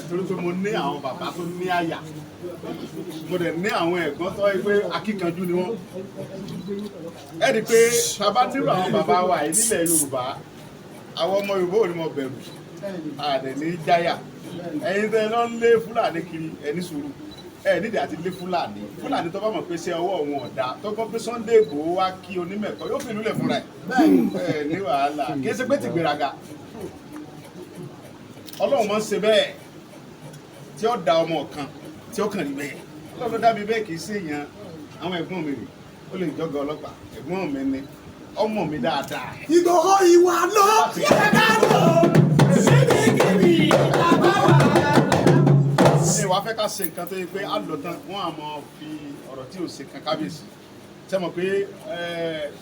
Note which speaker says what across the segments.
Speaker 1: torí pé mo ní àwọn bàbá tó ní àyà mo dẹ̀ ní àwọn ẹ̀gbọ́n tó yẹ pé akíkanjú ni wọ́n ẹ rí i pé bàbá nírú àwọn bàbá wa yìí nílẹ̀ Yorùbá àwọn ọmọ Yorùbá ò ní mọ bẹ̀rù àdẹ̀ ní jáyà ẹ̀yin tẹ́ lọ lé Fúlàní kiri ẹni sùúrù nídìí àti lé Fúlàní tó bá mọ̀ pé ṣé ọwọ́ wọn ọ̀dà tó gbọ́ pé Sunday Igboho wá kí onímẹ̀kọ́ yóò fi ìlú lẹ̀ fúnra ẹ̀ ní wàhálà kì í ṣe pé ti gbéraga Ọlọ́run máa ń ṣe bẹ́ẹ̀ tí ó da ọmọ kan tí ó kàn rí bẹ́ẹ̀ Ọlọ́run dábí bẹ́ẹ̀ kì í ṣe èèyàn àwọn ẹ̀gbọ́n mi rè ó lè jọ́gọ̀ ọlọ́pàá ẹ̀gbọ́n mi ni ọmọ mi dáadáa.
Speaker 2: Ìgbòho ìwà lọ yẹ ká lọ síbi kìbì làbá wà.
Speaker 1: Ṣé wàá fẹ́ ká ṣe nǹkan tó yẹ pé á lọ tán wọ́n á mọ fi ọ̀rọ̀ tí ò ṣe kan kábíyèsí ṣe mọ̀ pé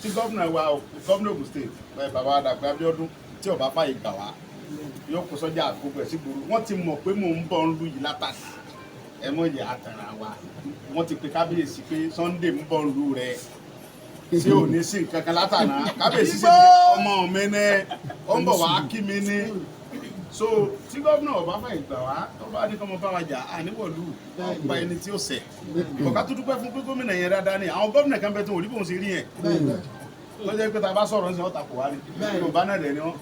Speaker 1: tí gómìnà wa gómìnà Ògùn state bàbá Dàpọ̀ Abíọ́dún tí ó bá fàyè gbà wá yóò kó sọ́jà àgbègbè ẹ̀ sí gbòòrò wọ́n ti mọ̀ pé mò ń bọ̀ ń lu yìí látàkì ẹ mọ̀ yẹ àtàrà wa wọ́n ti pe kábíyèsí pé Sunday ń bọ̀ ń lu rẹ̀ ṣé ò ní sí nǹkan kan látàná kábíyèsí sí ọmọ mi ní ó ń bọ̀ wá kí mi ní so tí gómìnà ọba fàyè gbà wá tó bá ní kọ́mọ bá wa jà àníwọ̀lú ọba ẹni tí ó ṣẹ̀ ọ̀ká tó dúpẹ́ fún pé gómìnà yẹn dáadáa ni àwọn gómìnà kan bẹ tó òrí bóun ṣe rí yẹn lọ́jọ́ pé ta bá sọ̀rọ̀ ń sọ ọ́ta kò wá rí Yorùbá náà dẹ̀ ni wọ́n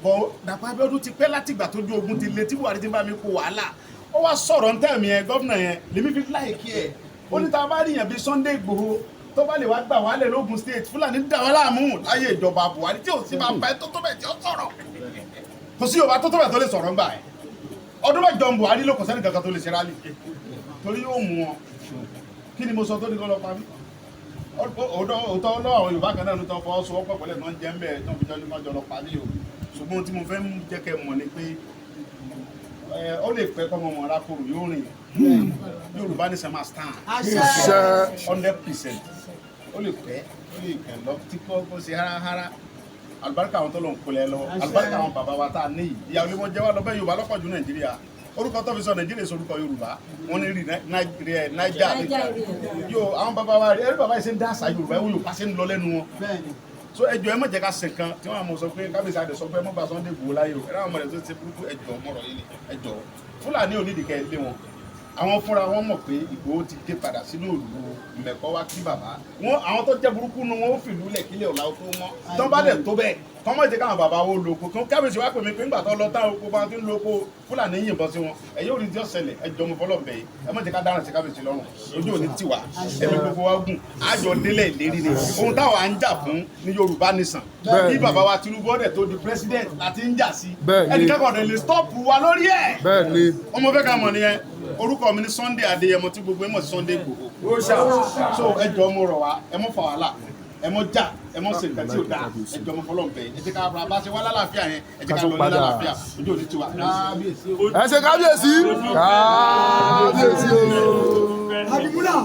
Speaker 1: bọ̀ Dàpọ̀ Abíọ́dún ti pẹ́ látìgbà tójú ogun ti le tí Buhari ti bá mi kó wàhálà ó wá sọ̀rọ̀ ń tẹ̀mí ẹ gómìnà yẹn lèmi fi láìkí ẹ̀ ó ní ta bá rí yàn bíi Sunday Igboho tó bá lè wá gbà wálẹ̀ lógun state Fúlàní dà wọ́n láàmú láyé ìjọba Buhari tí ò sí máa bá ẹ tó bẹ̀ tí ó sọ̀rọ̀ kò sí Yorùbá tó bẹ̀ tó lè sọ̀rọ̀ ńgbà ẹ̀ ọdún mẹ́jọ Buhari ló kò sẹ́ni kankan tó lè ṣe rálì torí yóò mú wọn kí ni mo sọ tó ní kọ́ lọ pa mí òótọ́ lọ́wọ́ àwọn Yorùbá kan náà ló tán fọwọ́ sowọ́pọ̀ pẹ̀lẹ́ náà jẹ́ ń bẹ̀ tó ń fi jọ́jú mọ́jọ́ lọ pa mí o ṣùgbọ́n tí mo fẹ́ jẹ́ kẹ́ mọ̀ ni pé ó lè pẹ́ kọ́ ọmọ ọ̀rá kòrò yóò rìn Yorùbá ní sẹ́mà stand 100% ó lè pẹ́ ó lè kẹ́ lọ tí kò ṣe háráhárá àlùbáríkà àwọn tó lọ ń kolẹ̀ lọ àlùbáríkà àwọn bàbá wa tá a ní ìyá olè wọn jẹ́ wá lọ bẹ́ẹ̀ Yorùbá lọ́pọ̀ ju Nàìjíríà orúkọ tó fi sọ Nàìjíríà sorúkọ Yorùbá wọn ní rí Naija yóò àwọn bàbá wa ẹrí bàbá yìí ṣe ń dá àṣà Yorùbá ẹwọ Yorùbá ṣe ń lọ lẹ́nu wọn so ẹjọ ẹ má jẹ́ ká ṣe kan tí wọn àmọ́ sọ pé kábíyèsí àdè sọ pé ẹ má bá Sunday Igboho láyé o ẹ ráwọn ọmọ rẹ tó ṣe burúkú ẹjọ mọ̀rọ̀ yìí ẹjọ Fúlàní onídìíkẹ́ ilé wọn àwọn fúnra wọn mọ̀ pé Ìgbòho ti dé padà sínú òlu Ìmẹ̀kọ wá kí bàbá wọn àwọn tó jẹ́ burúkú nu wọn ó fìlú lẹ̀ kílẹ̀ ọ̀la tó mọ́ tán bá dẹ̀ tó bẹ́ẹ̀ kọ́mọ ìdí káwọn bàbá wo lóko kí kábíyèsí wá pè mí pé ńgbà tó lọ táwọn oko bá ti ń lóko Fúlàní yìnbọn sí wọn ẹ̀yẹ́ òní tí ó ṣẹlẹ̀ ẹjọ́ mo fọlọ́ bẹ̀yẹ ẹ má jẹ́ ká dáràn sí kábíyèsí lọ́rùn ojú òní tiwa ẹ̀mí gbogbo wa gùn àjọ délẹ̀ ìlérí ni ohun táwọn à ń jà fún ní Yorùbá nìsàn bí bàbá wa Tinubu ọ̀dẹ̀ tó di president láti ń jà sí ẹnìkẹ́kọ̀ọ́ dẹ̀ lè stop wa lórí ẹ̀ ọmọ fẹ́ ká mọ̀ nìyẹn orúkọ mi ní Sunday Adéyẹmọ tí gbogbo ẹ mọ̀ sí Sunday Igboho so ẹjọ́ mo rọ̀ wá ẹ mọ̀ fà wàhálà ẹ mọ̀ já ẹ mọ̀ ṣe nǹkan tí ò dáa ẹjọ́ mo fọlọ́ bẹ̀ ẹ jẹ́ ká bá ṣe wá lálàáfíà yẹn ẹ jẹ́ ká lọ ní lálàáfíà ojú òní tiwa kábíyèsí
Speaker 3: ẹ ṣe kábíyèsí kábíyèsí o.
Speaker 2: Àdìmúlà.